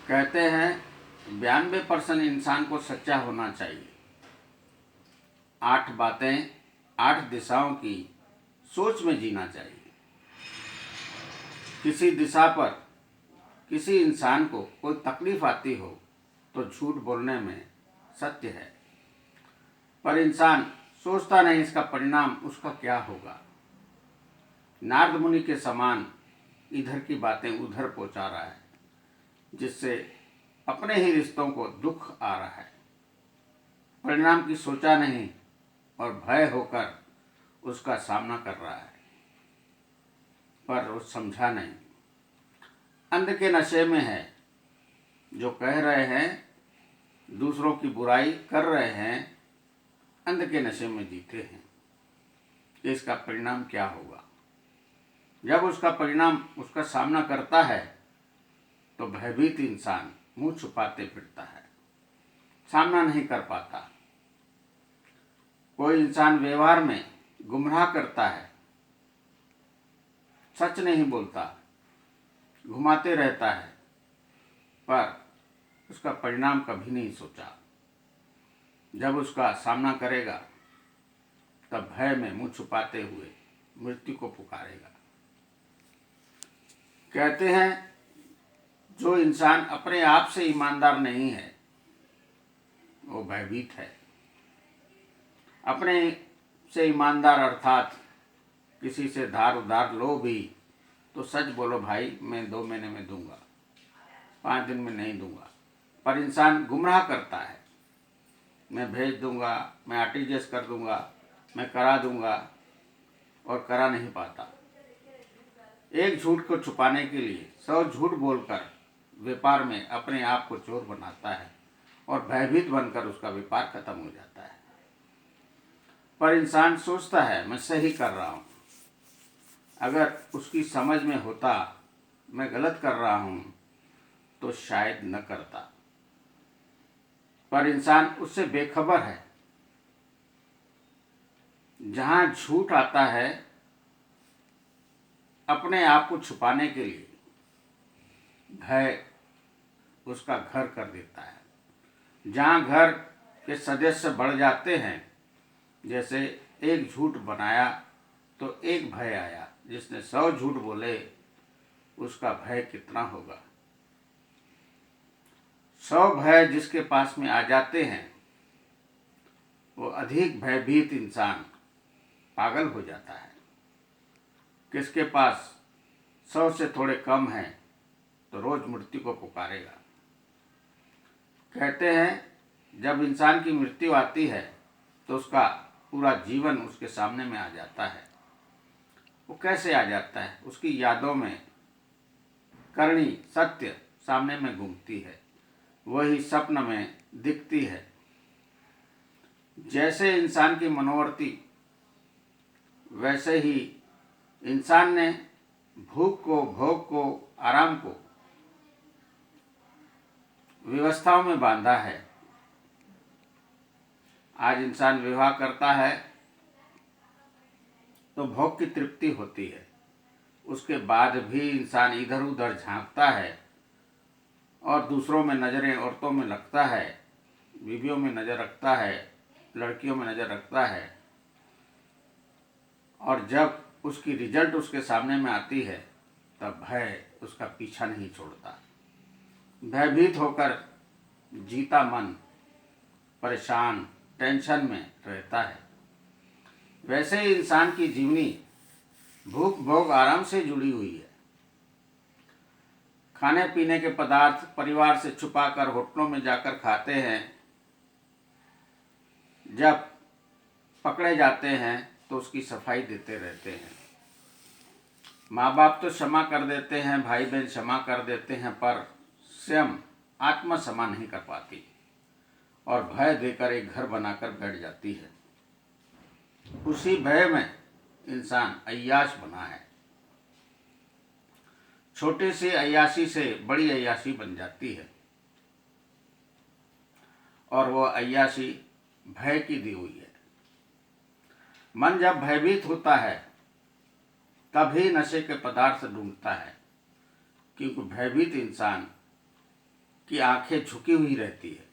कहते हैं 92% इंसान को सच्चा होना चाहिए। 8 बातें 8 दिशाओं की सोच में जीना चाहिए। किसी दिशा पर किसी इंसान को कोई तकलीफ आती हो तो झूठ बोलने में सत्य है, पर इंसान सोचता नहीं इसका परिणाम उसका क्या होगा। नारद मुनि के समान इधर की बातें उधर पहुंचा रहा है, जिससे अपने ही रिश्तों को दुख आ रहा है। परिणाम की सोचा नहीं और भय होकर उसका सामना कर रहा है, पर वो समझा नहीं। अंध के नशे में है, जो कह रहे हैं दूसरों की बुराई कर रहे हैं, अंध के नशे में जीते हैं कि इसका परिणाम क्या होगा। जब उसका परिणाम उसका सामना करता है तो भयभीत इंसान मुंह छुपाते फिरता है, सामना नहीं कर पाता। कोई इंसान व्यवहार में गुमराह करता है, सच नहीं बोलता, घुमाते रहता है, पर उसका परिणाम कभी नहीं सोचा। जब उसका सामना करेगा तब भय में मुंह छुपाते हुए मृत्यु को पुकारेगा। कहते हैं जो इंसान अपने आप से ईमानदार नहीं है वो भयभीत है। अपने से ईमानदार अर्थात किसी से धार उधार लो भी तो सच बोलो भाई, मैं 2 महीने में दूंगा, 5 दिन में नहीं दूंगा। पर इंसान गुमराह करता है, मैं भेज दूंगा, मैं आरटीजीएस कर दूंगा, मैं करा दूंगा, और करा नहीं पाता। एक झूठ को छुपाने के लिए 100 झूठ बोलकर व्यापार में अपने आप को चोर बनाता है और भयभीत बनकर उसका व्यापार खत्म हो जाता है। पर इंसान सोचता है मैं सही कर रहा हूँ। अगर उसकी समझ में होता मैं गलत कर रहा हूँ तो शायद न करता, पर इंसान उससे बेखबर है। जहाँ झूठ आता है अपने आप को छुपाने के लिए भय उसका घर कर देता है। जहाँ घर के सदस्य बढ़ जाते हैं, जैसे एक झूठ बनाया तो एक भय आया, जिसने 100 झूठ बोले उसका भय कितना होगा। 100 भय जिसके पास में आ जाते हैं वो अधिक भयभीत इंसान पागल हो जाता है। किसके पास 100 से थोड़े कम हैं तो रोज मृत्यु को पुकारेगा। कहते हैं जब इंसान की मृत्यु आती है तो उसका पूरा जीवन उसके सामने में आ जाता है। वो कैसे आ जाता है? उसकी यादों में करनी सत्य सामने में घूमती है, वही स्वप्न में दिखती है। जैसे इंसान की मनोवृत्ति वैसे ही इंसान ने भूख को, भोग को, आराम को व्यवस्थाओं में बांधा है। आज इंसान विवाह करता है तो भोग की तृप्ति होती है, उसके बाद भी इंसान इधर उधर झांकता है और दूसरों में नज़रें, औरतों में लगता है, बीवियों में नज़र रखता है, लड़कियों में नज़र रखता है, और जब उसकी रिजल्ट उसके सामने में आती है तब भय उसका पीछा नहीं छोड़ता। भयभीत होकर जीता मन परेशान, टेंशन में रहता है। वैसे ही इंसान की जीवनी भूख, भोग, आराम से जुड़ी हुई है। खाने पीने के पदार्थ परिवार से छुपाकर होटलों में जाकर खाते हैं। जब पकड़े जाते हैं तो उसकी सफाई देते रहते हैं। माँ बाप तो क्षमा कर देते हैं, भाई बहन क्षमा कर देते हैं, पर स्वयं आत्मा क्षमा नहीं कर पाती और भय देकर एक घर बनाकर बैठ जाती है। उसी भय में इंसान अय्याश बना है। छोटे से अय्याशी से बड़ी अय्याशी बन जाती है, और वह अय्याशी भय की दी हुई है। मन जब भयभीत होता है तभी नशे के पदार्थ ढूंढता है, क्योंकि भयभीत इंसान की आंखें झुकी हुई रहती है,